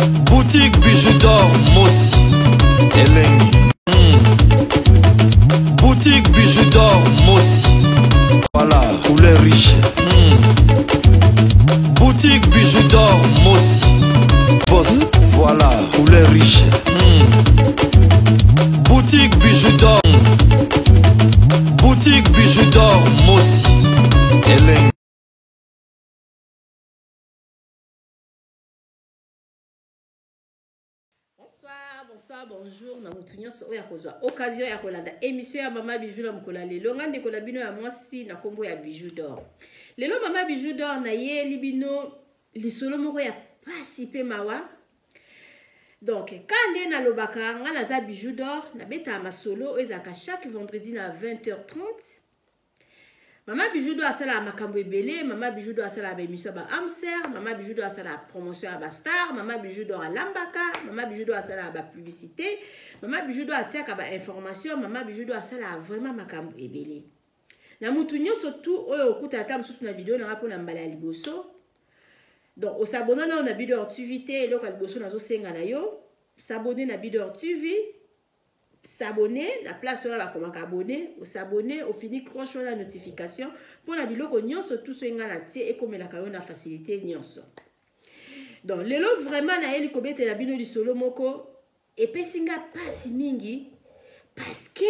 Boutique bijoux d'or Mossi Elengi. Boutique bijoux d'or Mossi. Voilà, couleur riche. Boutique bijoux d'or Mossi. Boss, voilà, couleur riche. Boutique bijoux d'or. Boutique bijoux d'or Mossi Elengi. Bonsoir, bonjour. Na mutunyo so ya kozwa occasion ya kolanda émission ya Mama Bijou na mukola lelo ngande kola bino ya mwasi na kombo ya Bijou d'or. Lelo Mama Bijou d'or na ye libino lisolo moko ya pasi pe mawa. Donc kande na lobaka nga na za Bijou d'or na beta masolo ezaka chaque vendredi na 20h30. Mama Bijou d'or asala makambo ebele, Mama Bijou d'or asala ba émission ba Amser, Mama Bijou d'or asala promotion ya ba star, Mama Bijou d'or alambaka, Mama Bijou d'or asala ba publicité, Mama Bijou d'or atiaka ba information, Mama Bijou d'or asala vraiment makambo ebele. Na mutu nyonso tout oyo okuta ata mususu na video na rapona mbala liboso. Donc au s'abonner na Bidor TV eloko liboso nazo senga na yo, s'abonner na Bidor TV. S'abonner, la place sur la comme abonner, au s'abonner, au fini croche la notification pour la biloko nyonso tout ce nga na tie et comme la na facilité nyonso. Donc lelo vraiment na eli kobete la bino di solo moko et pesinga pasi mingi parce que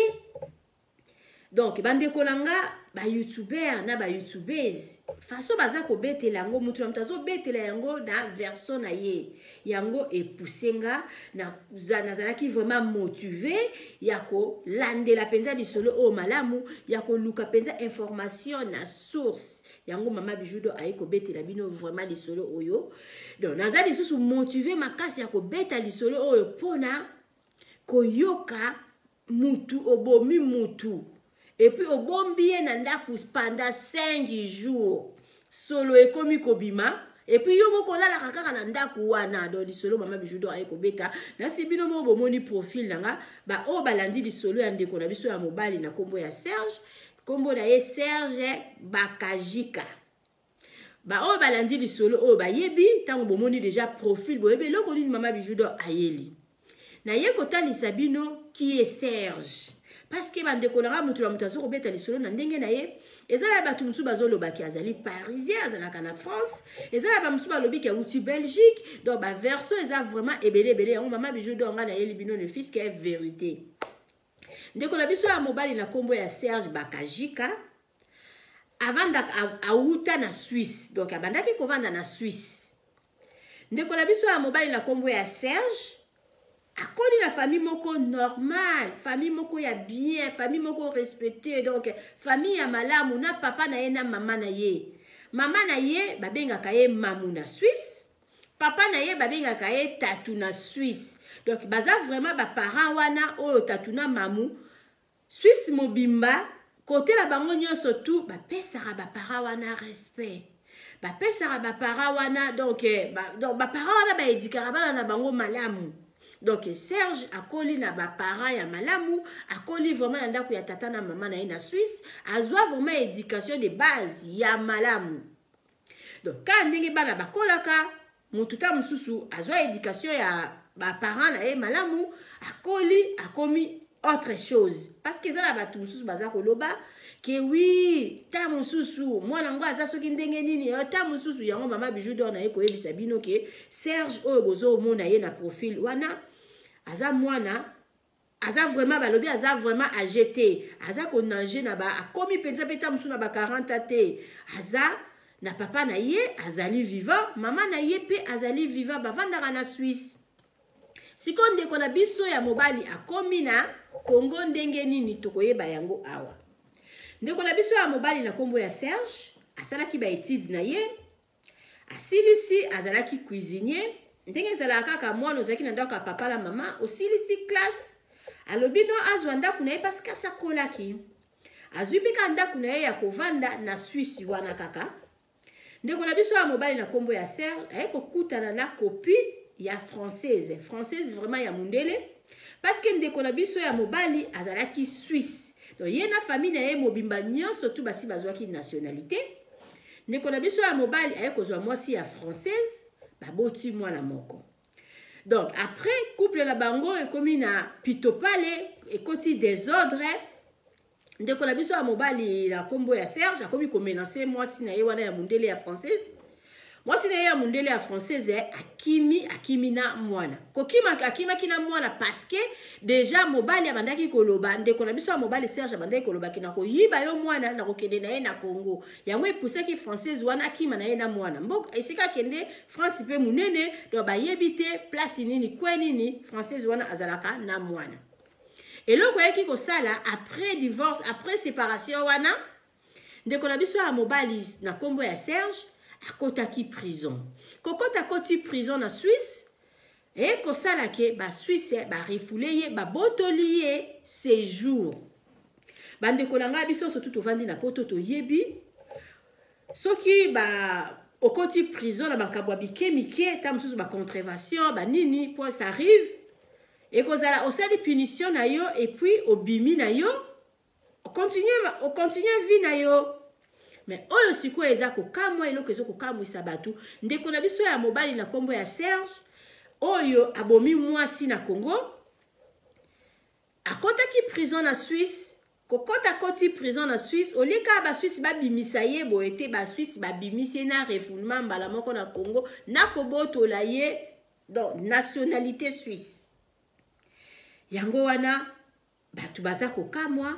donc bande kolanga ba youtuber na ba youtubers façon baza ko bete lango mutu na mtazo bete la yango na version na ye yango e poussenga na zalaki vraiment motivé yako landela penza di solo o malamu yako luka penza information na source yango Mama Bijou d'or ayi ko bete la bino vraiment di solo oyo donc nazali susu motivé makasi yako beta di solo oyo pona koyoka mutu obomi mutu. Et puis au bombier nandaku pendant 5 jours solo ekomi kobima et puis yo moko la kaka nandaku wana do di solo Mama Bijou d'or ayeko beta na sibino mo bomoni profil nanga ba o balandi di solo ya ndeko na biso ya mobali na kombo ya Serge kombo na ye Serge Bakajika ba o balandi di solo o ba yebi tango bomoni déjà profil boyebe loko ni Mama Bijou d'or ayeli na ye kotani sabino qui est Serge. Parce que bande kolanga mutu la mutazo kobeta lisolo na ndenge na ye ezala batu musu bazolo baki azali parisien azala kana France ezala ba musu balobi ki uti Belgique donc ba verso eza vraiment ebele yango Mama Bijou d'or nga na ye libino le fils qui est vérité ndeko na biso ya mobali na kombo ya Serge Bakajika avant auta na Suisse donc abandaki kovanda na Suisse ndeko na biso ya mobali na kombo ya Serge akoli la famille moko normal, famille moko ya bien, famille moko respectée, donc famille ya malamu na papa na ye na mama na ye. Mama na ye babengaka ye mamu na Suisse, papa na ye babengaka ye tatu na Suisse. Donc baza vraiment ba parents wana oyo tatu na mamu Suisse mobimba côté la bango nyonso tout ba pesara ba parents wana respect. Ba pesara ba parents wana donc ba parents wana ba edikara bana na bango malamu. Donc Serge akoli na ba parents ya malamu, akoli vraiment na ndako ya tata na mama na ye na Suisse, azwa vraiment éducation de base ya malamu. Donc quand ndenge bana bakolaka, mututa mususu azwa éducation ya ba parents na ye malamu, akoli akomi autre chose. Parce que ça ba mususu baza koloba que oui, ta mususu, mwana ngo aza soki ndenge nini, ta mususu yango Mama Bijou d'or na ye koyebisa bino ke Serge oyo bozo mona ye na profil wana aza mwana aza vraiment balobi aza vraiment agité aza konange na ba akomi penza peta musu na ba 40 te aza na papa na ye azali vivant mama na ye pe azali vivant bavandaka na Suisse sikonde kona biso ya mobali akomi na Congo ndenge nini tokoyeba yango awa ndeko na biso ya mobali na kombo ya Serge asalaki ba études na ye asilisi azalaki cuisinier ndenge zala kaka mwana ozaki na ndako ya papa la mama osilisi classe alobino azwa ndako na ye parce que asakolaki azwi pika ndako na ye ya kovanda na Suisse wana kaka ndeko na biso ya mobali na kombo ya Serge ayeko kutana na copine ya française vraiment ya mundele parce que ndeko na biso ya mobali azalaki Suisse donc ye na famille na ye mobimba nyonso tout basi bazwaki nationalité ndeko na biso ya mobali ayeko zwa mwasi ya française baboti mwana moko Donc, après, couple la bango, et comme il a pitopale, et quand il désordre, dès qu'on a vu sur la mobile, la combo ya Serge, a comme il menacé, moi, si na yewana ya mundele ya française, moi, si na ya mundele ya française, akimi na mwana. Kokima akima kina mwana, parce que, déjà, mobile ya bandaki koloba, dès qu'on a vu sur la mobile Serge, bandaki koloba, ki na ko yiba yo mwana, na ko kende na ye na Congo. Yango e pousse ki française wana akima na ye na mwana. Mbok, esika kende, France pe munene, do ba yebite, place nini, kweni ni, française wana azalaka na mwana. Et là, vous voyez qu'il après divorce, après séparation, dès qu'on a vu sur la mobile, na combo ya Serge, à Kotaki prison. Kokota Koti prison na Suisse, et qu'on sala ke, ba Suisse, ba refoulé, ba botolié, séjour. Bande kolanga biso, surtout au vandi na poto to yebi, so qui, ba, au Koti prison, la bankabwa bike, mike, tam sous ba contravention, ba nini, point ça arrive. Et qu'on a aussi des punitions na yo et puis au bimi na yo on continue vie na yo mais oyo siko ezako kamwa elo kezo ko kamwa sabatu ndeko na biso ya mobile na kombo ya Serge oyo abomi mwasi na Congo akota ki prison na Suisse kokota koti prison na Suisse olika ba Suisse ba bimisa ye bo ete ba Suisse ba bimisi na refoulement mbala moko na Congo na koboto la ye donc nationalité suisse. Yango wana batu baza kokamwa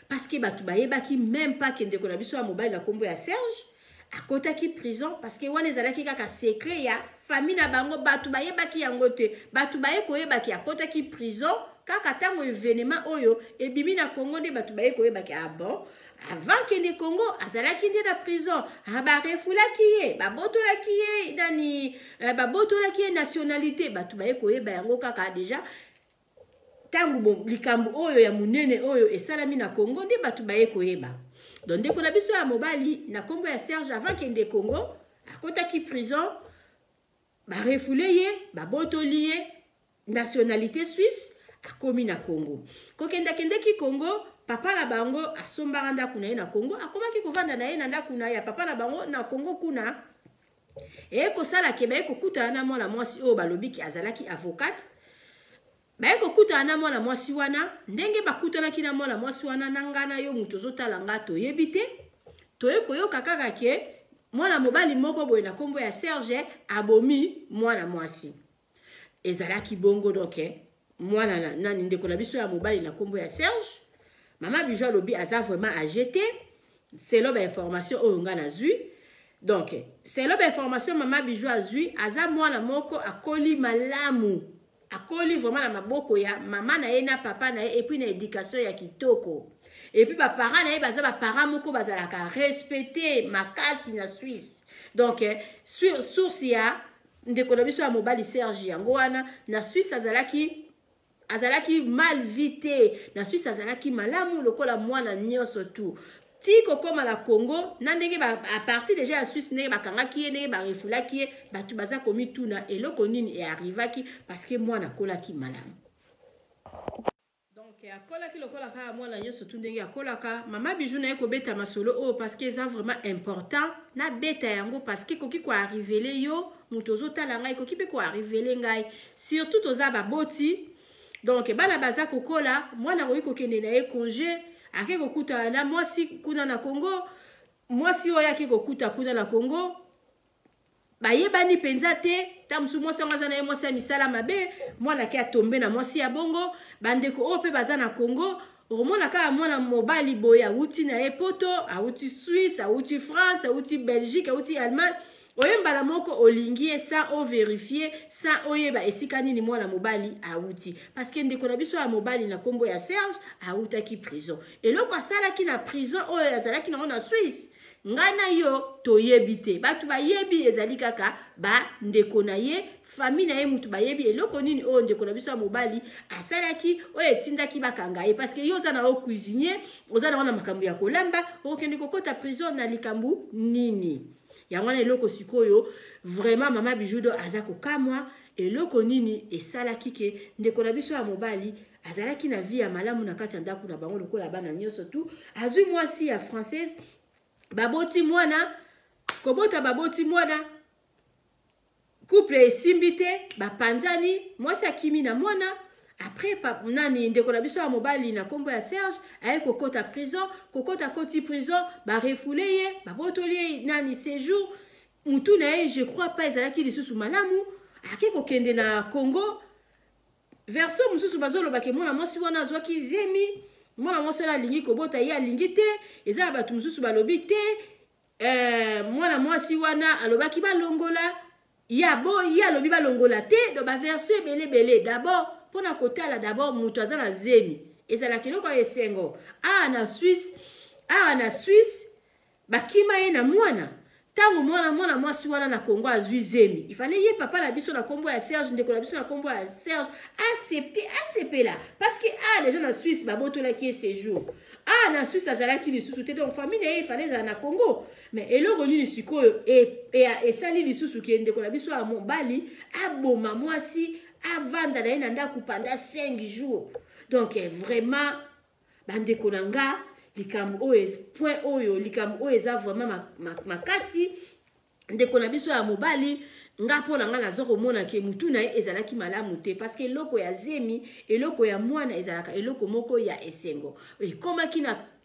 parce que batu bayebaki même pas kende ko na biso ya mobile na kombo ya Serge akotaki prison parce que wana ezalaki kaka secret ya famille na bango batu bayebaki yango te batu baye koyebaki akotaki prison kaka tango événement oyo ebimi na Congo de batu baye koyebaki ah bon avant kende Congo azalaki nde na prison ba refulaki ye ba botolaki ye nani ba botolaki ye nationalité batu baye koyeba yango kaka déjà tangu bon likambo oyo ya munene oyo esalami na Congo ndi batu baye koyeba donc ndeko na biso ya mobali na kombo ya Serge avant kende Congo akotaki prison ba refoulé ye ba botoli ye nationalité suisse akomi na Congo kokenda kendeki Congo papa na bango asombaka ndako na ye na Congo akomaki kovanda na ye na ndako na ya papa na bango na Congo kuna e kosala ke baye kokutana na mwana mwasi oyo balobiki azalaki avocate baye kokutana na mwana mwasi wana ndenge bakutanaki na mwana mwasi wana na ngana yo mutu ozotala nga toyebi te toye koyoka kaka ke mwana mobali moko boye na kombo ya Serge abomi mwana mwasi ezalaki bongo donc mwana nani ndeko na biso ya mobali na kombo ya Serge mama Bijou alobi aza vraiment agité c'est là ba information oyo nga nazwi donc c'est là ba information mama Bijou azwi aza mwana moko akoli malamu akoli vraiment na maboko ya mama na ye na papa na ye et puis na éducation ya kitoko et puis ba parents na ye baza ba parents moko bazalaka respecter makasi na Suisse donc source ya ndeko na biso ya mobali Serge yango wana na Suisse azalaki mal vite na Suisse azalaki malamu lokola mwana nyonso tu tiko koma la Congo na ndenge ba à partir déjà ya Suisse ndenge bakangaki ye ndenge ba refulaki ye batu baza komi tuna eloko nini e arrivaki parce que mwana kolaki malamu donc akolaki lokola ka mwana nyonso tu ndenge akolaka mama Bijou na ye kobeta masolo oh parce que ça vraiment important na beta yango parce que koki ko arrivele yo muto zotala ngai koki pe ko arrivele ngai surtout toza baboti donc bana baza kokola mwana koki kokende na ye congé ake kokuta na mwasi kuna na Congo mwasi oyo ake kokuta kuna na Congo bayebani penza te tamsu mwasi ngaza na ye mwasi ya misala mabe mwana ke atombe na mwasi ya bongo bandeko oyo pe baza na Congo romona ka mwana mobali boya uti na ye poto auti Suisse auti France auti Belgique auti Allemagne oyembala moko olingi ça o vérifier ça oyeba esika nini mwana mobali auti parce que ndeko na biso ya mobali na kombo ya Serge autaki prison eloko asalaki na prison oyo azalaki na Suisse ngana yo toyebi te batu bayebi ezali kaka ba ndeko na ye famille na ye mutu bayebi eloko nini oyo ndeko na biso ya mobali asalaki oyo etindaki bakanga ye parce que yo oza na o cuisinier oza na wana makambo ya kolamba okende kokota prison na likambu nini yango na eloko sikoyo vraiment mama Bijou do aza kokamwa eloko nini esalaki ke ndeko na biso ya mobali azalaki na vie ya malamu na kati ya ndako na bango lokola bana nyonso tu azwi mwasi ya française baboti mwana kobota baboti mwana couple esimbi te bapanzani mwasi akimi na mwana. Après nani ndeko na biso ya mobali na kombo ya Serge aye kokota prison, kokota koti prison ba refoule ye ba botoli nani séjour mutu na ye je crois pas ezalaki lisusu malamu ake kokende na Congo verso mususu bazolo bake mona mwasi wana azwaki zemi mwana mwasi la lingi kobota ye alingi te eza batu mususu balobi te mwana mwasi wana alobaki balongola ya alobi balongola te do ba verso ebele d'abord pona kotala d'abord mutu aza na zemi ezalaki eloko esengo na Suisse bakima ye na mwana tango mwana mwasi wana na Congo azwi zemi il fallait ye papa na biso na kombo ya Serge ndeko na biso na kombo ya Serge accepter là parce que les gens na Suisse babotolaki séjour na Suisse azalaki lisusu te donc famille il fallait na Congo mais eloko nini sikoyo esali lisusu ki ndeko na biso ya mobali aboma mwasi avanda na ye na ndako pendant 5 jours donc vraiment bandeko na nga likambo oyo point oyo likambo oyo eza vraiment makasi ndeko na biso ya mobali nga pona nga nazo komona ke mutu na ye ezalaki malamu te parce que eloko ya zemi eloko ya mwana ezalaka eloko moko ya esengo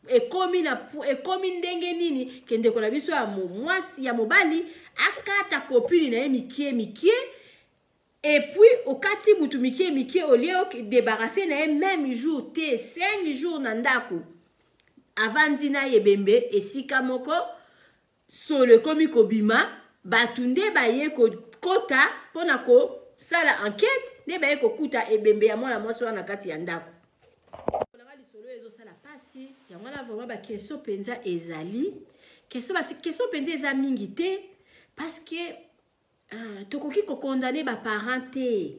ekomi ndenge nini ke ndeko na biso ya mwasi ya mobali akata kopini na ye mikie et puis au kati mutu mikie au lieu débarrasser na ye même jour te 5 jours na ndako avandi na yebembe esika moko solo komi kobima batunde baye kota pona ko sala enquête ne baye kokuta ebembe ya mwana mwasi wana kati ya ndako na lisolo ezo sala pasi ya mwana vraiment ba question penza ezali question penza eza mingi te parce que tokoki ko condamner ba parents te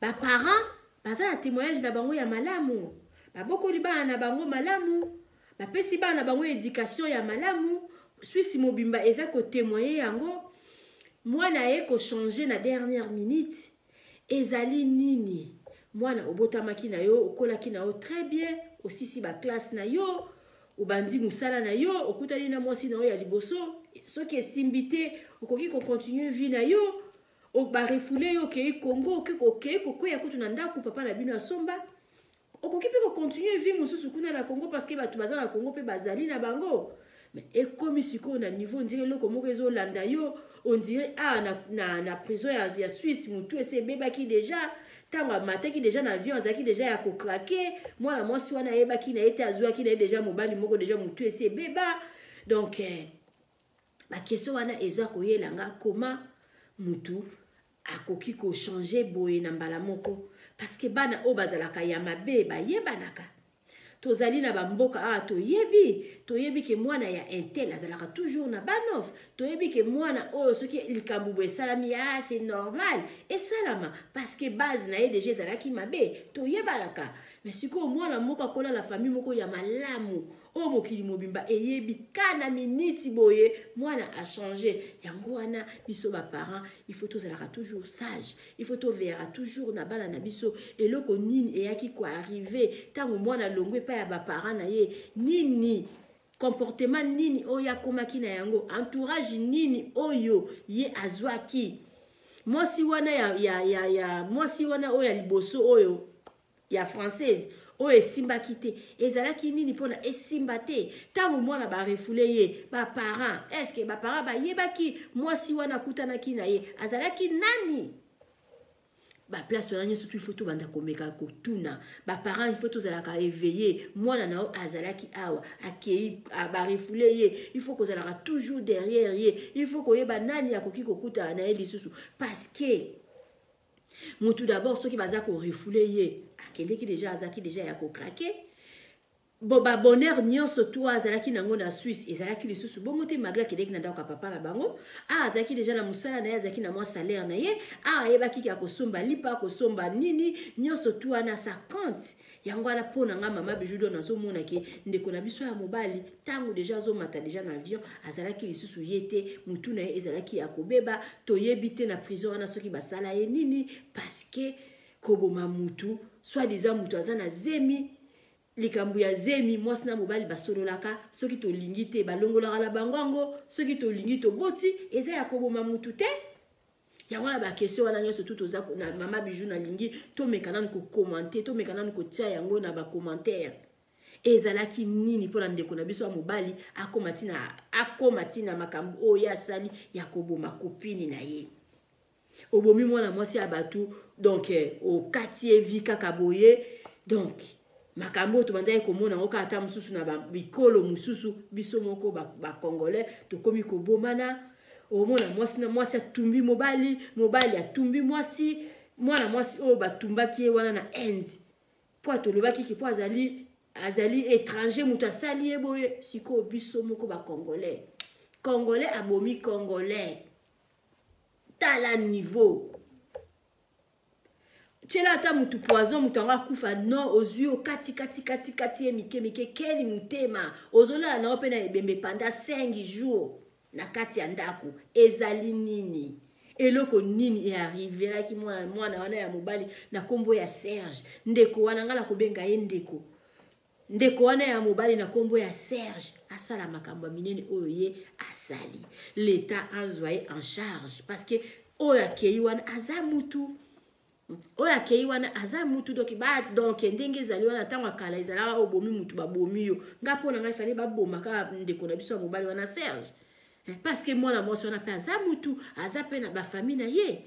ba parents baza na témoignage na bango ya malamu babokoli bana na bango malamu bapesi bana bango éducation ya malamu Suisse mobimba eza ko témoigner yango mwana ye ko changer na dernière minute ezali nini mwana obotamaki na yo okolaki na yo très bien osisi ba classe na yo obandi musala na yo okutali na mwasi na yo ya liboso soki esimbite okoki ko continuer vie na yo ba refoule yo ke Congo ke kokwea kutu na ndako papa na bino asomba okoki pe ko continuer vie mususu kuna na Congo parce que batu baza na Congo pe bazali na bango mais ekomi siko na niveau ndire loko moko ezo landa yo on dirait na prison ya Suisse mutu ese bebaki déjà tanga mataki déjà na avion azaki déjà ya kokrake mwana mwasi wana yebaki na ete azwaki na déjà mobali moko déjà mutu ese beba donc la question wana eza koyelanga comment mutu akoki ko changer boye na mbala moko parce que bana o bazalaka ya mabe bayebanaka tozali na bamboka toyebi ke mwana ya intel azalaka toujours na banof toyebi ke mwana oyo soki likambo esalami c'est normal esalama parce que base na ye déjà ezalaki mabe toyebanaka mais siko mwana moko akola la famille moko ya malamu o mokili mobimba eyebi kana miniti boye mwana a changé yango wana biso ba parents il faut tozalaka toujours sage il faut to vera toujours na bana na biso eloko nini eyaki ko arriver tango mwana longwe pa ya ba parents na ye nini comportement nini oyo akomaki na yango entourage nini oyo ye azwaki mwasi wana mwasi wana oyo ya liboso oyo ya française oyo esimbaki te ezalaki nini mpona esimba te ntango mwana barefoule ye baparent eske baparent bayebaki mwasi wana akutanaki na ye azalaki nani baplace wana nyonso tu ifo tobanda komeka kotuna baparent ifo tozalaka éveillé mwana na yo azalaki awa akei barefoule ye ifo kozalaka toujours derrière ye ifo koyeba nani akoki kokutana na ye lisusu parce que mutu d'abord soki baza ko refoule ye akendeki déjà azaki déjà ya ko craquer bo ba bonheur nyonso to azalaki nango na Suisse ezalaki lisusu bongo te malgré kendeki na ndako papa la bango azalaki déjà na musala na ye azalaki na mwa salaire na ye yebaki ki akosomba lipa akosomba nini nyonso to na sa compte yango ala pona nga mama Bijudo nazomona ke ndeko na biso ya mobali tango déjà azomata déjà na avion azalaki lisusu yete mutu na ye ezalaki ya kobeba toyebi te na prison wana soki basala ye nini parce que koboma mutu soit disant mutu aza na zemi likambu ya zemi mwasi na mobali basololaka soki tolingi te balongolaka la bango soki tolingi toboti eza ya koboma mutu te yango na ba question wana nyonso tout oza na mama bijou na lingi to mekana ko commenter to mekana ko tia yango na ba commentaire ezalaki nini pona ndeko na biso ya mobali akomati na makambo oyo asali ya koboma kopini na ye obomi mwana mwasi ya batu donc okati evi kaka boye donc makambo to bandaye komona ngo kata mususu na bikolo mususu biso moko ba congolais to komi ko bomana omona mwasi na mwasi atumbi mobali atumbi mwasi mwana mwasi o batumbaki wana na enzi po to lobaki ki po azali étranger muta sali eboye siko biso moko ba congolais abomi congolais tala niveau tshela ata mutu poison mutu anga kufa no ozui kati mike keli mutema ozola na ope na ebembe panda 5 jours na kati ya ndako ezali nini eloko nini e arrivé ki mwana wana ya mobali na kombo ya Serge ndeko wana ngala kobenga ye ndeko wana ya mobali na kombo ya Serge asala makambo minene oyo ye asali l'état azwaye en charge parce que oyo akei wana aza mutu donc ndenge ezali wana ntango akala ezalaka obomi mutu babomi yo nga mpona ngai fali baboma kaka ndeko na biso ya mobali wana Serge parce que mwana mwasi wana mpe aza mutu aza mpe na bafamille na ye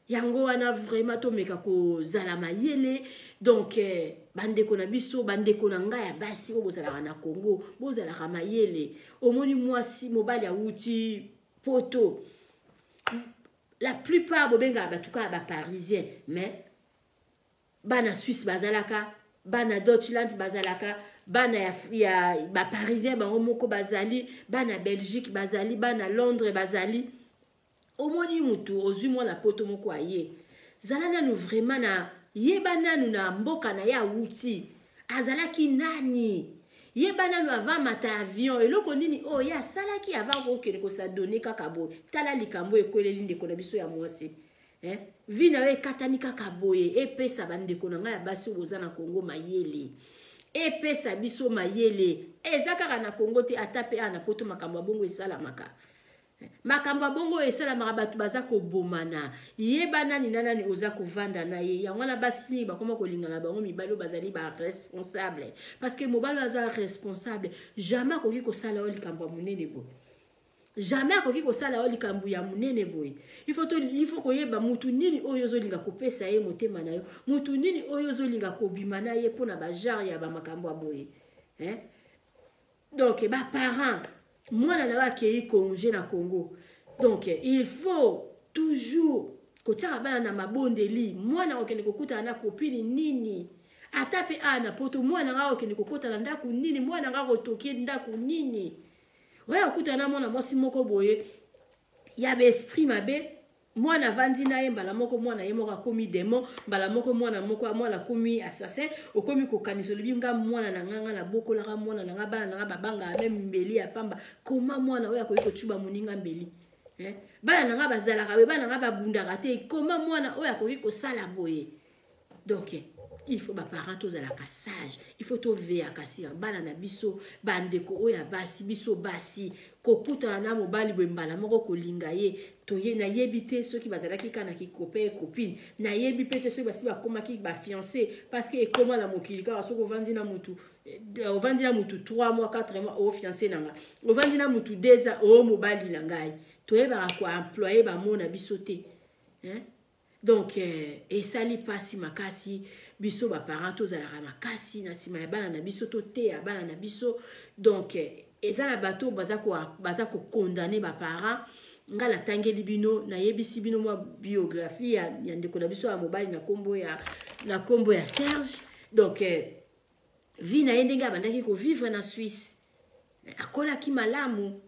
yango wana vraiment tomeka kozala mayele donc bandeko na biso bandeko na ngai ya basi oyo bozalaka na Congo bozalaka mayele omoni mwasi mobali awuti poto la plupart bobenga batuka ba parisien mais bana Suisse bazalaka bana Deutschland bazalaka bana ya ba parisien bango moko bazali bana Belgique bazali bana Londres bazali omoni mutu ozui mwana poto moko aye zala nanu vraiment na yeba nanu na mboka na ya wuti azalaki nani yeba nanu avant mata avion eloko nini oh ya salaki avant kokele ko sa donner kaka boye tala likambo ekweleli ndeko na biso ya mwasi vina we katani kaka boye epesa bandeko na ngai ya basi oza na Congo mayele epesa biso mayele eza kaka na Congo te atape ana poto makambo bongo esalamaka makambo bongo esalamaka batu baza kobomana yeba nani nanani oza kovanda na ye yango na basi bakoma kolingana bango mibalo bazali ba responsable parce que mobalo aza responsable jamais koki kosala likambo munene bo jamais koki kosala likambo ya munene boy il faut koyeba mutu nini oyo zolinga kopesa ye motema na yo mutu nini oyo zolinga kobima na ye pona ba genre ya ba makambo aboye donc ba parents mwana na bakei congé na Congo donc il faut toujours kotia bana na mabondeli mwana okende kokuta na kopini nini atape ana poto mwana ngao okende kokota na ndaku nini mwana ngao tokie ndaku nini wewe okuta na mwana mwasi moko boye ya be esprit mabe mwana vandi na ye mbala moko mwana ye moko akomi démon mbala moko mwana komi assassin okomi kokaniso libinga mwana na nganga na bokola ka mwana na ngabana na babanga même mbeli ya pamba koma mwana oya ko chuba muninga mbeli bana na ngaba zalaka be bana ngaba bundaka te koma mwana oya ko sala boye donc il faut ba parents tous à la cassage il faut to veiller kasi bana na biso bandeko oya basi biso basi kokuta na mobali bwembala moko kolinga ye to ye na yebite ceux qui bazalaki kana ki copain copine na yebi pete ceux basi ba koma ki ba fiancé parce que comment la mokili ka soko vandi na mutu 3 mois 4 mois au fiancé nanga o vandi na mutu 2 ans au mobali na ngai to yeba ko employé ba mona bisoté donc et sali pasi makasi biso ba parents tous à la makasi na sima ya bana na biso to te ya bana na biso donc eza na bato baza ko condamner ba parents ngala tangeli bino na yebisi bino mwa biographie ya ndeko na biso ya mobali na kombo ya Serge donc vi na yendenga bandaki ko vivre na Suisse akola ki malamu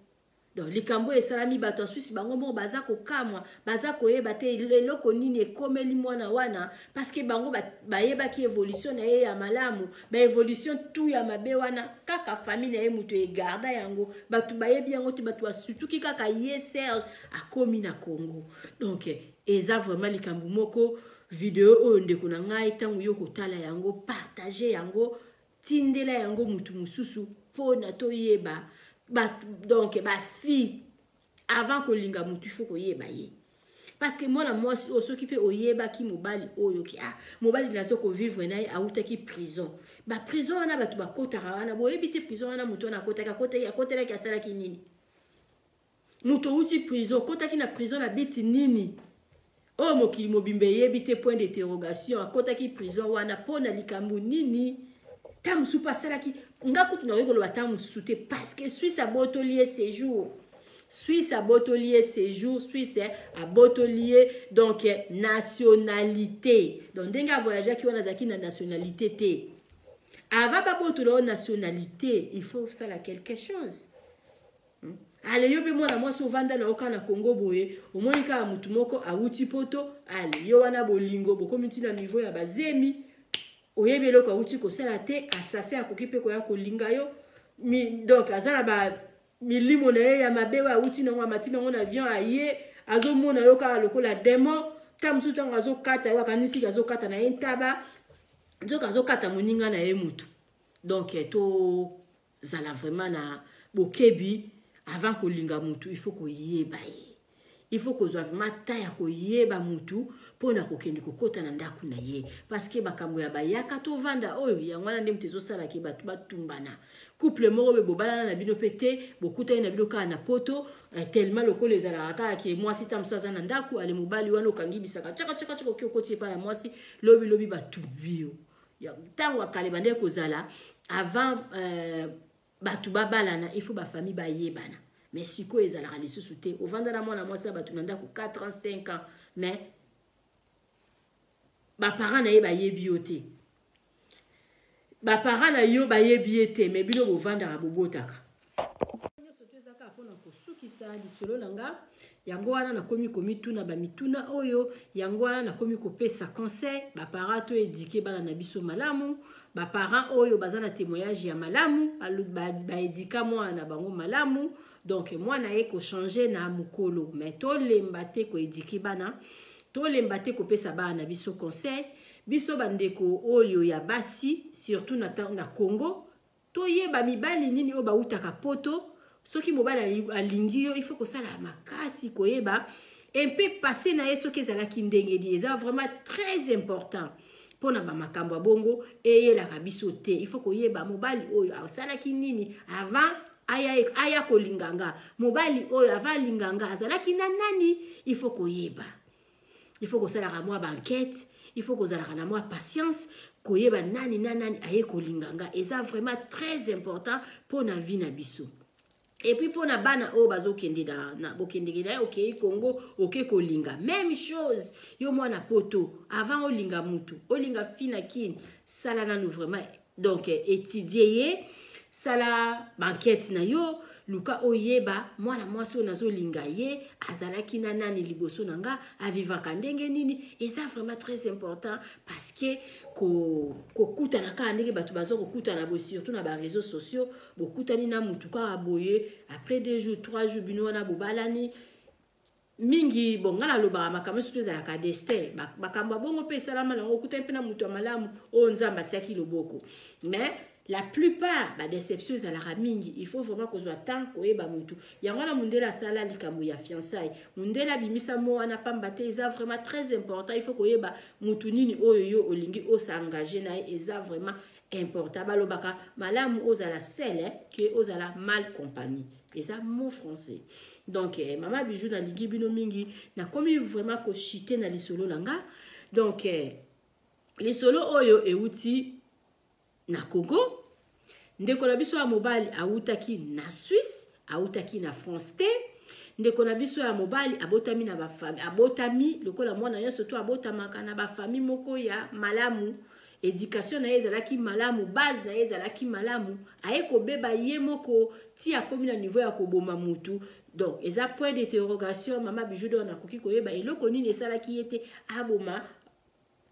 donc likambo esalami bato ya Suisse bango mo baza ko kamwa baza ko yeba te leloko nini ekomeli mwana wana parce que bango bayeba ki évolution na ye ya malamu ba évolution tout ya mabe wana kaka famille na ye mutu e garda yango bato bayebi yango te bato surtout ki kaka ye Serge akomi na Congo donc eza vraiment likambo moko video oyo ndeko na ngai tangu yo kotala yango partager yango tindela yango mutu mususu pona to yeba donc ba fille avant que linga mutu faut ko yeba ye parce que moi mwasi osoki oyeba ki mobali oyo ki mobali nazo ko vivre na auta ki prison ba prison wana batu bakotaka wana boyebi te prison wana mutu na kotaka kotela ki asala ki nini mutu uti prison kotaki na prison na biti nini o mokili mobimbe yebi te point d'interrogation akotaki prison wana pona likambo nini tamusu pasalaki ngakutu na yekolo batamusu te parce que Suisse a botolier séjour Suisse a botolier séjour, Suisse a botolier donc nationalité. Donc denga voyager qui wana zaki na nationalité té. Avant pas botolo nationalité, il faut ça la quelque chose. Allez yo pe mwana mwasi ovanda na oka na Congo boye, omonika mutu moko awuti poto, allez yo wana bolingo bokomiti na niveau ya bazemi. Oyebi eloko awuti ko sala te, assassin akokipe ko ya kolinga yo. Donc azana ba milimo na ye ya mabewa awuti na ngwa matina ngona avion aye azomona yo ka lokola démon tamsu tango azokata yo kanisi azokata na entaba nzoka azokata moninga na ye mutu donc to zala vraiment na bokebi avant ko linga mutu il faut ko yeba ye il faut ko zwa vraiment taya ko yeba mutu pona ko kendi ko kota na ndaku na ye parce que bakambo ya bayaka to vanda oyo ya ngwana ndem tezo sala ke batu batumbana couple moko be bobala na bino pete bokuta na bino ka na poto tellement lokolo ezala aka ki mwasi tamsaza na ndaku ale mobali wana okangi bisaka chaka ki okoti pa ya mwasi lobi batubio ya tango akale bande kozala avant batu babalana il faut ba famille ba yebana mais siko ezala lisusu te ovanda na mwana mwasi batu na ndaku 4 ans 5 ans mais ba parents na ye ba yebi yote ba parents na yo ba yebi ete mais bino bovanda ka bobotaka nyoso tezaka pona ko sukisa lisolo nanga yango wana na komi tuna ba mituna oyo yango wana na komi kopesa conseil ba parents to éduquer bana na biso malamu ba parents oyo bazana témoignage ya malamu ba éduquer mwana bango malamu donc moi na ye ko changer na mukolo mais to lemba te ko éduquer bana to lemba te ko pesa bana biso conseil biso bandeko oyo ya basi surtout na Congo to yeba mibali nini o ba utaka poto soki mobali alingi yo il faut ko sala makasi ko yeba un peu passer na yeso kezala kindenge di eza vraiment très important pona ba makambo bongo eyela kabiso te il faut ko yeba mobali oyo asala kinini avant aya ko linganga mobali oyo avant linganga azala kinanani il faut ko yeba il faut ko sala ka moi banquette il faut que vous ayez la patience koyeba nani aye kolinganga eza vraiment très important pour na vie na biso et puis pour na bana o bazo kende na bokende na OK Congo OK kolinga même chose yo mwana poto avant olinga mutu olinga fina kin sala na nous vraiment donc étudier sala banquette na yo luka oyeba mwana mwasi nazo linga ye azalaki na nani liboso nanga avivaka ndenge nini et ça vraiment très important parce que ko kuta na ka ndenge batu bazo ko kuta na bo surtout na ba réseaux sociaux bokutani na mutuka aboye après 2 jours 3 jours bino na bobalani mingi bongala loba makambo surtout za la destin makambo bongo pe salama na okuta mpe na mutu malamu o nzamba tiaki loboko mais la plupart ba déception za la mingi il faut vraiment que soit temps ko eba mutu yangwana mundela sala likambo ya fiançailles mundela bimisa mo wana pamba te eza vraiment très important il faut ko eba mutu nini oyo yo olingi o s'engager na eza vraiment important balobaka malamu ozala sel que ozala mal compagnie eza mot français donc mama bijou na lingi bino mingi na komi vraiment ko chiter na lisolo langa donc lisolo oyo euti na Congo ndeko na biso ya mobali autaki na Suisse autaki na France te ndeko na biso ya mobali abotami na ba famille abotami lokola mwana nyonso to abotamaka na ba famille moko ya malamu éducation na ezalaki malamu base na ezalaki malamu ayeko beba ye moko ti akomi na niveau ya koboma mutu donc eza point d'interrogation mama bijou do na koki koyeba eloko nini esalaki yete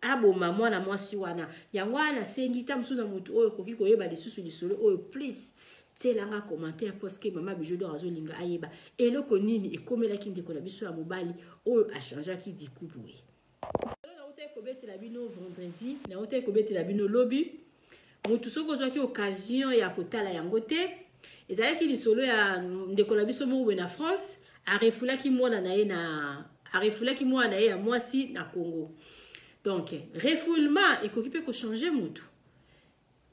aboma mwana mwasi wana yango wana sengi tamsu na mutu oyo koki koyeba lisusu lisolo oyo please telanga commentaire parce que mama bijou do azolinga ayeba eloko nini ekomelaki ndeko na biso ya mobali oyo achangeaki dikubuye kobetela bino vendredi na ote kobetela bino lobi mutu soko zwaki occasion ya kotala yango te ezalaki lisolo ya ndeko na biso mo na France arefulaki mwana na ye na arefulaki mwana ye ya mwasi na Congo. Donc refoulement ekoki pe ko changer mutu.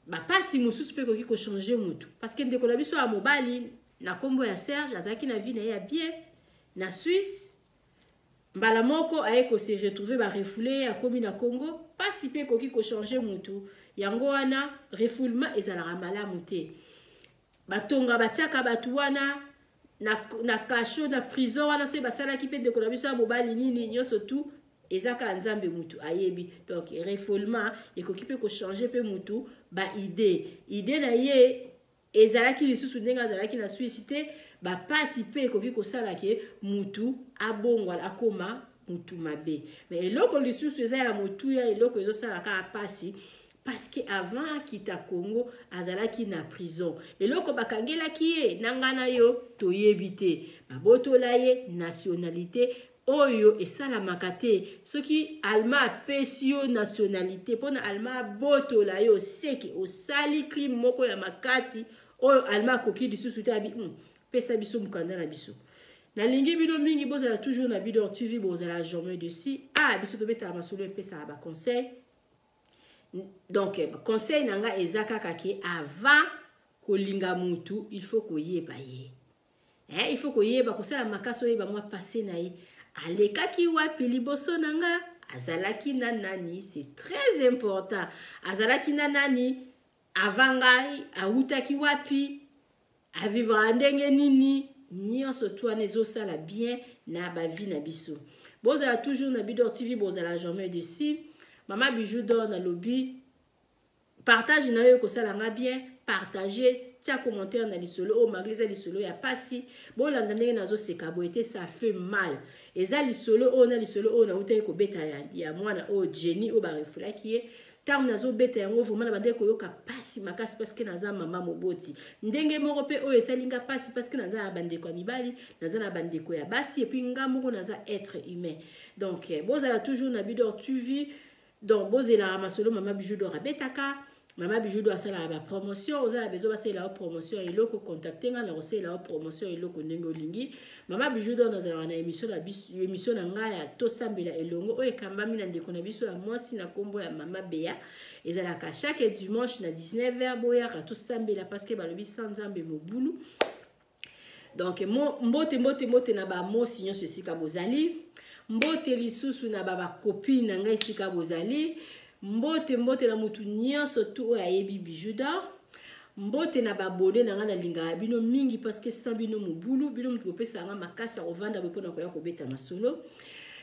Ba pasi mususu pe ekoki ko changer mutu parce que ndeko na biso ya mobali na kombo ya Serge azaki na vie na ye ya bien na Suisse. Mbala moko aye ko se retrouver ba refoulé ya komi na Congo, pasi pe ekoki ko changer mutu. Yango wana refoulement ezalaka malamu te. Batonga batiaka batu wana na kasho na prison wana so basalaki pe ndeko na biso ya mobali nini nyonso tu ezaka nzambe mutu ayebi. Donc refoulement ekoki pe ko changer pe mutu ba idée na ye ezalaki lisusu ndenga azalaki na Suisse te ba pasi pe ekoki ko sala ke mutu abongwa akoma mutu mabe. Mais eloko lisusu eza ya mutu ya eloko ezo sala ka pasi parce que avant kita Congo azalaki na prison. Eloko bakangelaki ye nangana yo toyebite babotola ye nationalité oyo esalamaka te. Soki alma apesio nationalité pona alma botola yo seke osali crime moko ya makasi oyo alma koki lisusu te abi pesa biso mukanda na biso. Na lingi bino mingi bozala toujours na Bidor TV bozala jamais de si biso tobeta masolo pesa ba conseil. Donc conseil nanga ezaka kaki avant kolinga mutu il faut koyeba ye. Il faut koyeba kosala makaso yeba mwa passé na ye. Alekaki wapi liboso nanga azalaki na nani, c'est très important. Azalaki na nani avant ngai autaki wapi avivra ndenge nini nyonso to anezo sala bien na ba vie na biso. Bozala toujours na Bidor TV bozala jamais de si. Maman Bijou d'or na lobby. Partage na yo ko sala nga bien, partager, tia commentaire na lisolo o magliza lisolo ya pasi. Bon la ndenge nazo seka boete ça fait mal. Eza lisolo o na uta ko beta ya mwana o Jenny o ba refulaki ye. Tam nazo beta yango vraiment na bande ko yoka pasi makasi parce que naza mama moboti. Ndenge moko pe o esalinga pasi parce que naza bande ko mibali, naza na bande ko ya basi et puis nga moko naza être humain. Donc bozala toujours na Bidor TV. Donc bozela masolo mama Bijou d'or abetaka. Mama Bijou d'or asala ba promotion, ozala bezo basala la promotion et loko contacter nga na osala la promotion et loko ndenge olingi. Mama Bijou d'or nazala na émission na nga ya tosambela elongo o ekambami na ndeko na biso ya mwasi na kombo ya mama Bea. Ezala ka chaque dimanche na 19h boya ka tosambela parce que balobi sans nzambe mobulu. Donc mbote na ba mosi nyonso esika bozali. Mbote lisusu na baba copine na ngai sika bozali. Mbote na mutu nyonso tu oyo ayebi Bijou d'or. Mbote na babone na nga na linga bino mingi parce que sans bino mobulu bino mutu kopesa nga makasi ya kovanda bopona koya kobeta masolo.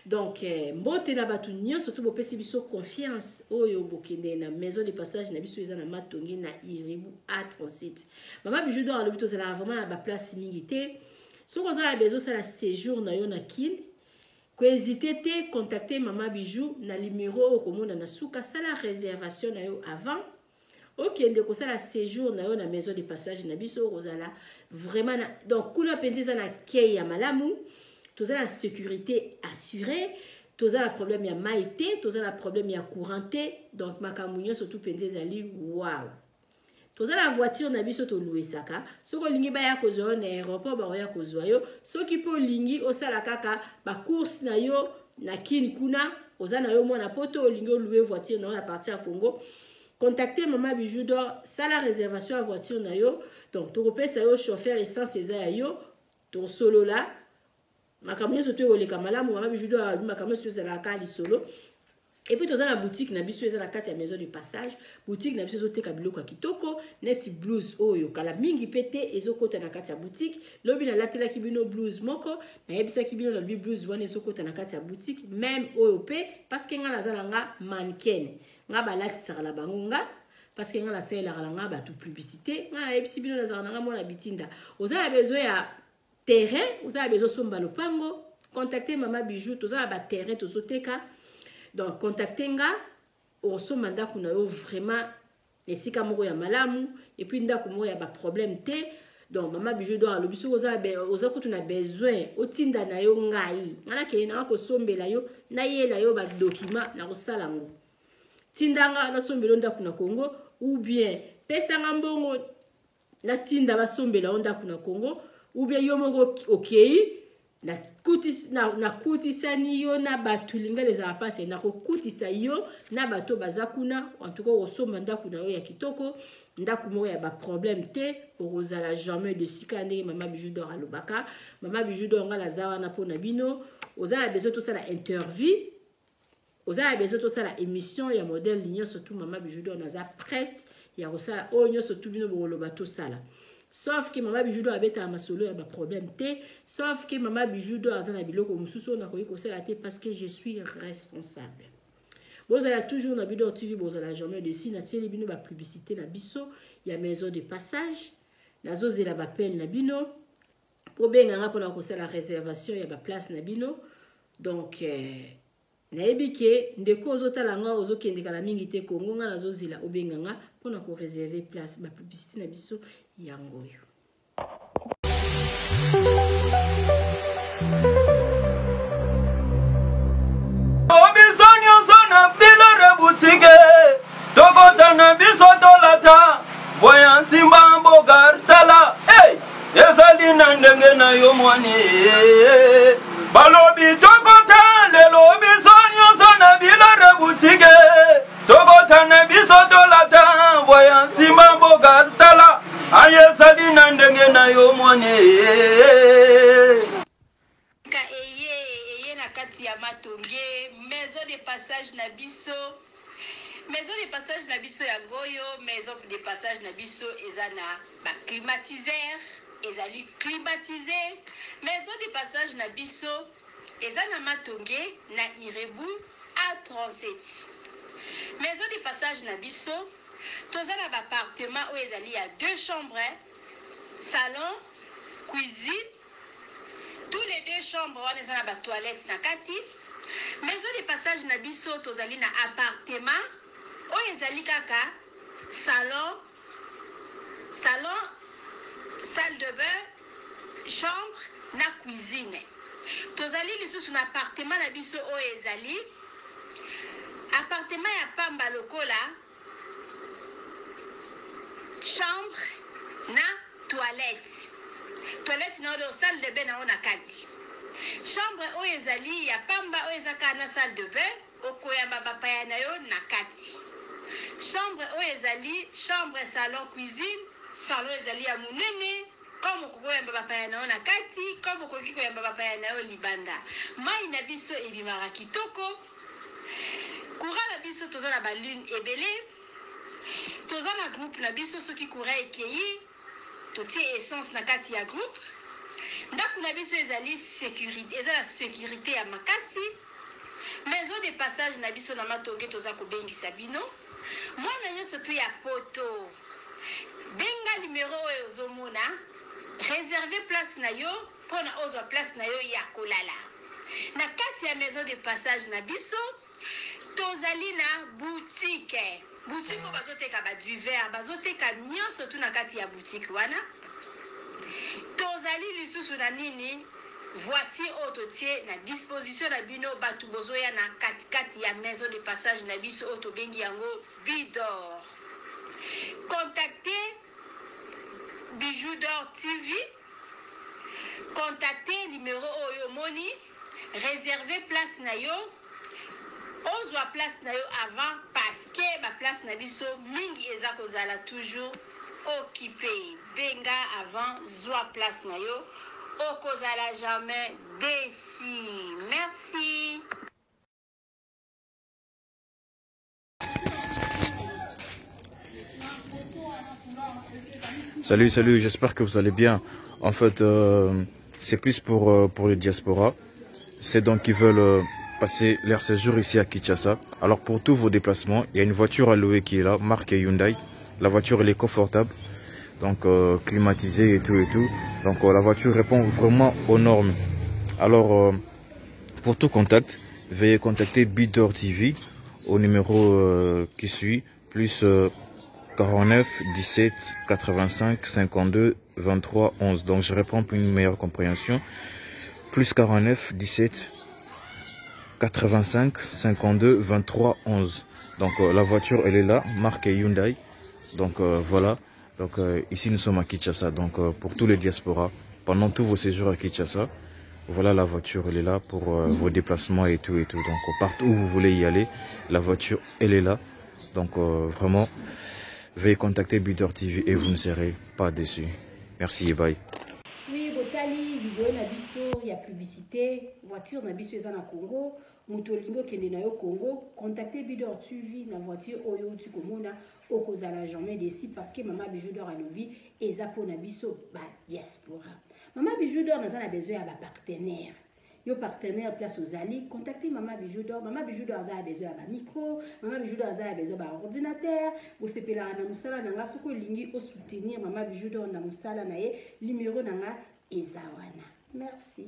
Donc mbote na batu nyonso tu bopesi biso confiance oyo bokende na maison de passage na biso eza na Matongi na Iribu A37. Mama Bijou d'or alobi tozala vraiment na ba place mingi te. Soko za bezo sala séjour na yo na kin. Ko hésiter te contacter Mama Bijou na numéro okomona na suka sala réservation na yo avant. Okende ko sala séjour na yo na maison de passage na biso ozala vraiment na, donc kuna penza na kei ya malamu, tozala la sécurité assurée, tozala problème ya maïté, tozala problème ya couranté, donc makamunyo surtout penza ali wow. Tozala voiture na biso to louer saka soko lingi ba ya kozwa na aéroport ba ya kozwa yo soki po lingi osala kaka ba course na yo na kin kuna ozana yo mwana poto lingi louer voiture na partir à Congo. Contactez Mama Bijou d'or sala réservation à voiture na yo, donc to repesa yo chauffeur essence eza yo to solo la makamyo soto ole kamala Mama Bijou d'or makamyo soto sala ka li solo. Et puis tozala boutique na biso eza na kati ya maison de passage, boutique na biso zoteka biloko kitoko, neti blues oyo kala mingi pete ezokota na kati ya boutique, lobi na latela ki bino blues moko, na yebisa ki bino na blues wana ezokota na kati ya boutique, même oyo pe parce que nga nazala nga mannequin, nga balati sala bango nga parce que nga la sala nga ba tout publicité, nga yebisi bino nazala nga mona bitinda. Ozala besoin ya terrain, ozala besoin somba lopango, contactez Mama Bijou, tozala ba terrain tozoteka. Donc, contactez-nga, au son mandat qu'on a vraiment, et si kamoro ya malamu, et puis nda kumo ya ba problème te, donc Mama Bijou d'or le biso oza ko na besoin, otinda na yo ngai, ngana ke na ko sombela yo, na yela yo ba document na ko salango. Tindanga na sombelo nda kuna Congo, ou bien pesa ngambongo na tinda ba sombela onda kuna Congo, ou bien yo moko okay, nakutisani yo na bato linga lezala pasi nakokutisa yo na bato baza kuna en tout cas osomba ndako na yo ya kitoko ndako moko ya baproblème te okozala jamais de sika ndenge mama Bijou d'Or alobaka mama Bijou d'Or nga naza wana mpona bino ozala besoin tosala interview ozala besoin tosala émission ya modèle nyonso tu mama Bijou d'Or naza prête ya kosala oyo nyonso tu bino bokoloba tosala. Sauf que maman Bijou d'Or abeta à masolo ya ba problème té sauf que maman Bijou d'Or azana biloko mususu na koyi kosala té parce que je suis responsable. Vous allez toujours na Bijou TV vous allez jamais de si na tieli bino ba publicité na biso ya maison de passage nazo zela ba peine na bino po benga nga pona kosala réservation ya ba place na bino donc nayebi ke ndeko ozotala nga ozokende kala mingi te Kongo nga nazo zela obenga nga pona ko réserver place ba publicité na biso yangoyo. Obisonyo zona bilore boutique Tokota na bisoto lata Voyant simba mbogartala Hey! Ezali na ndenge na yo mwani Balobi tokota lelo obisonyo zona bilore boutique Tokota na bisoto lata Voyant simba mbogartala Ayezali na ndenge na yo mwani Matonge, maison de passage Nabiso, maison de passage Nabiso ya Goyo, maison de passage Nabiso ezana ba climatiseur, ezali climatisé, maison de passage Nabiso ezana Matonge na Irebu A37. Maison de passage Nabiso, tozana ba appartement où ezali ya 2 chambres, salon, cuisine. Tous les 2 chambres, on est dans la toilette na kati. Maison de passage na biso tozali na appartement. O ezali kaka salon, salle de bain, chambre na cuisine. Tozali lisusu na appartement na biso o ezali appartement ya pamba lokola chambre na toilette. Toilette na odo salle de bain na ona kati. Chambre o ezali ya pamba o ezaka na salle de bain okoyamba bapaya na yo na kati. Chambre o ezali chambre salon cuisine salon ezali ya munene comme okoyamba bapaya na yo na kati comme okoki koyamba bapaya na yo libanda. Mai na biso ebimaka kitoko. Courant na biso toza na balune ebele. Toza na groupe na biso soki courant ekeyi totie essence na kati ya groupe. Ndako na biso ezali sécurité, ezala sécurité ya makasi. Maison de passage na biso na Matonge toza kobengisa bino. Mwana nyonso tu ya poto. Benga numéro oyo ozomona. Réserver place na yo pona ozwa place na yo ya kolala. Na kati ya maison de passage na biso tozali na boutique. Boutique ko bazoteka ba du verre, bazoteka nyonso tu na kati ya boutique wana. Tozali lisusu na nini voiture autotie na disposition na bino batu bozoya na kati ya maison de passage na biso auto bengi yango Bidor. Contactez Bijou d'Or TV. Contactez numéro oyo moni, réservez place na yo. Ozwa place na yo avant parce que ba place na biso mingi eza kozala toujours occupé. Benga avant zwa place na yo okozala jamais déçu. Merci. Salut, j'espère que vous allez bien. En fait, c'est plus pour les diasporas. C'est donc qui veulent passer leur séjour ici à Kinshasa. Alors pour tous vos déplacements, il y a une voiture à louer qui est là, marque Hyundai. La voiture elle est confortable, donc climatisée et tout. Donc la voiture répond vraiment aux normes. Alors pour tout contact, veuillez contacter Bidor TV au numéro qui suit, plus 49 17 85 52 23 11. Donc je réponds pour une meilleure compréhension. Plus 49 17 85 52 23 11. Donc la voiture elle est là, marque Hyundai. Donc voilà. Donc ici nous sommes à Kinshasa. Donc pour tous les diasporas, pendant tous vos séjours à Kinshasa, Voilà, la voiture, elle est là pour vos déplacements et tout et tout. Donc, partout où vous voulez y aller, la voiture, elle est là. Donc, vraiment, veuillez contacter Builder TV et vous ne serez pas déçus. Merci et bye. Oui, botali, vidéo na biso, il y a publicité, voiture na biso eza na Congo, motolingo kende na yo Congo, contactez Builder TV na voiture oyo tu komona okozala jamais déçu parce que Mama Bijou d'Or alobi eza po na biso ba diaspora. Mama Bijou d'Or naza na besoin ya ba partenaire. Yo partenaire place aux alliés, contactez Mama Bijou d'Or. Mama Bijou d'Or a besoin de micro, Mama Bijou d'Or a besoin d'un ordinateur. Vous savez là na musala nanga soko lingi au soutenir Mama Bijou d'Or na musala na ye numéro nanga ezawana. Merci.